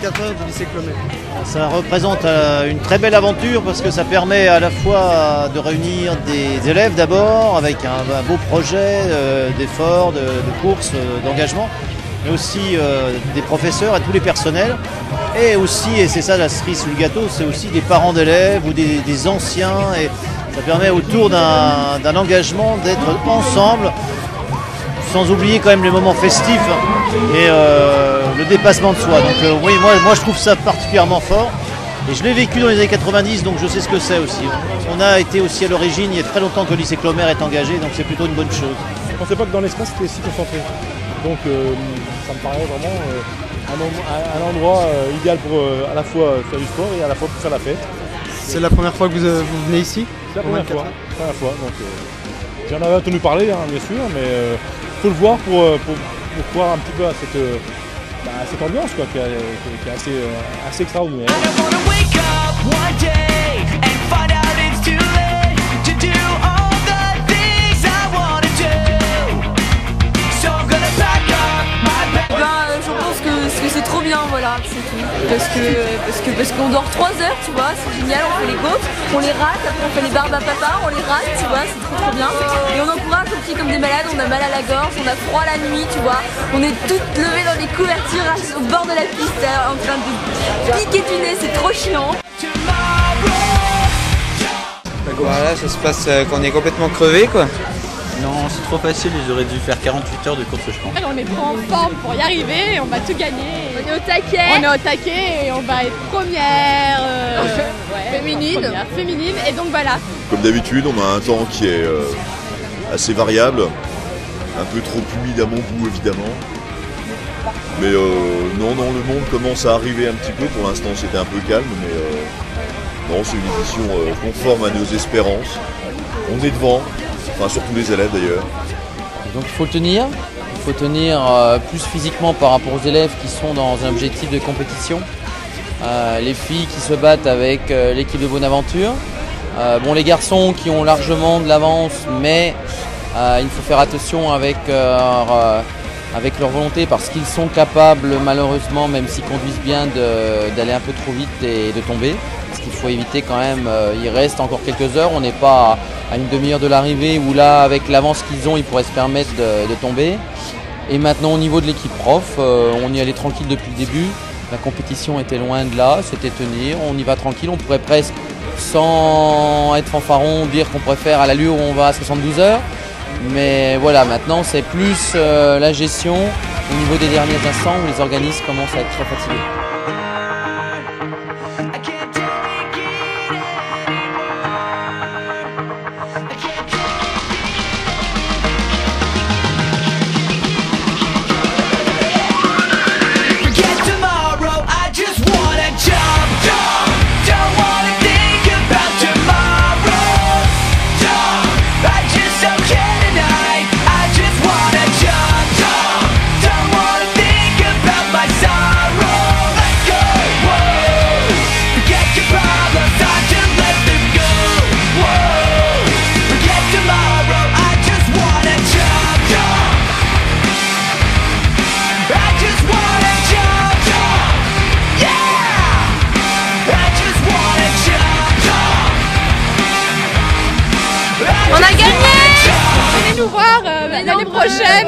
24 heures du lycée Clomet. Ça représente une très belle aventure parce que ça permet à la fois de réunir des élèves d'abord avec un beau projet d'efforts, de courses, d'engagement, mais aussi des professeurs et tous les personnels. Et aussi, et c'est ça la cerise sur le gâteau, c'est aussi des parents d'élèves ou des anciens. Et ça permet autour d'un engagement d'être ensemble, sans oublier quand même les moments festifs et le dépassement de soi. Donc oui, moi je trouve ça particulièrement fort. Et je l'ai vécu dans les années 90, donc je sais ce que c'est aussi. On a été aussi à l'origine, il y a très longtemps que le lycée Clomer est engagé, donc c'est plutôt une bonne chose. Je ne pensais pas que dans l'espace c'était si concentré. Donc ça me paraît vraiment un endroit idéal pour à la fois faire du sport et à la fois pour faire la fête. C'est la première fois que vous venez ici? C'est la première fois. Donc j'en avais entendu parler, hein, bien sûr, mais faut le voir pour voir un petit peu cette ambiance quoi, qui est assez extraordinaire. C'est trop bien, voilà, c'est tout. Parce qu'on dort 3 heures, tu vois, c'est génial, on fait les gaufres, on les rate, après on fait les barbes à papa, on les rate, tu vois, c'est trop bien. Et on encourage aux petits comme des malades, on a mal à la gorge, on a froid la nuit, tu vois. On est toutes levées dans les couvertures au bord de la piste, en train de piquer du nez, c'est trop chiant. Voilà, ça se passe qu'on est complètement crevé quoi. Non, c'est trop facile, j'aurais dû faire 48 heures de course je pense. On est trop en forme pour y arriver, on va tout gagner. On est au taquet. On est au taquet et on va être première féminine. Première féminine et donc voilà. Comme d'habitude, on a un temps qui est assez variable, un peu trop humide à mon goût évidemment. Mais non, le monde commence à arriver un petit peu, pour l'instant c'était un peu calme, mais non, c'est une édition conforme à nos espérances. On est devant. Enfin, surtout les élèves d'ailleurs. Donc il faut tenir plus physiquement par rapport aux élèves qui sont dans un objectif de compétition. Les filles qui se battent avec l'équipe de Bonaventure. Les garçons qui ont largement de l'avance, mais il faut faire attention avec leur volonté parce qu'ils sont capables malheureusement, même s'ils conduisent bien, d'aller un peu trop vite et de tomber. Parce qu'il faut éviter quand même, il reste encore quelques heures, on n'est pas à une demi-heure de l'arrivée où là avec l'avance qu'ils ont ils pourraient se permettre de tomber. Et maintenant au niveau de l'équipe prof, on y allait tranquille depuis le début, la compétition était loin de là, c'était tenir, on y va tranquille, on pourrait presque sans être fanfaron dire qu'on préfère à l'allure où on va à 72 heures. Mais voilà, maintenant c'est plus la gestion au niveau des derniers instants où les organismes commencent à être très fatigués. On a gagné! Venez nous voir l'année prochaine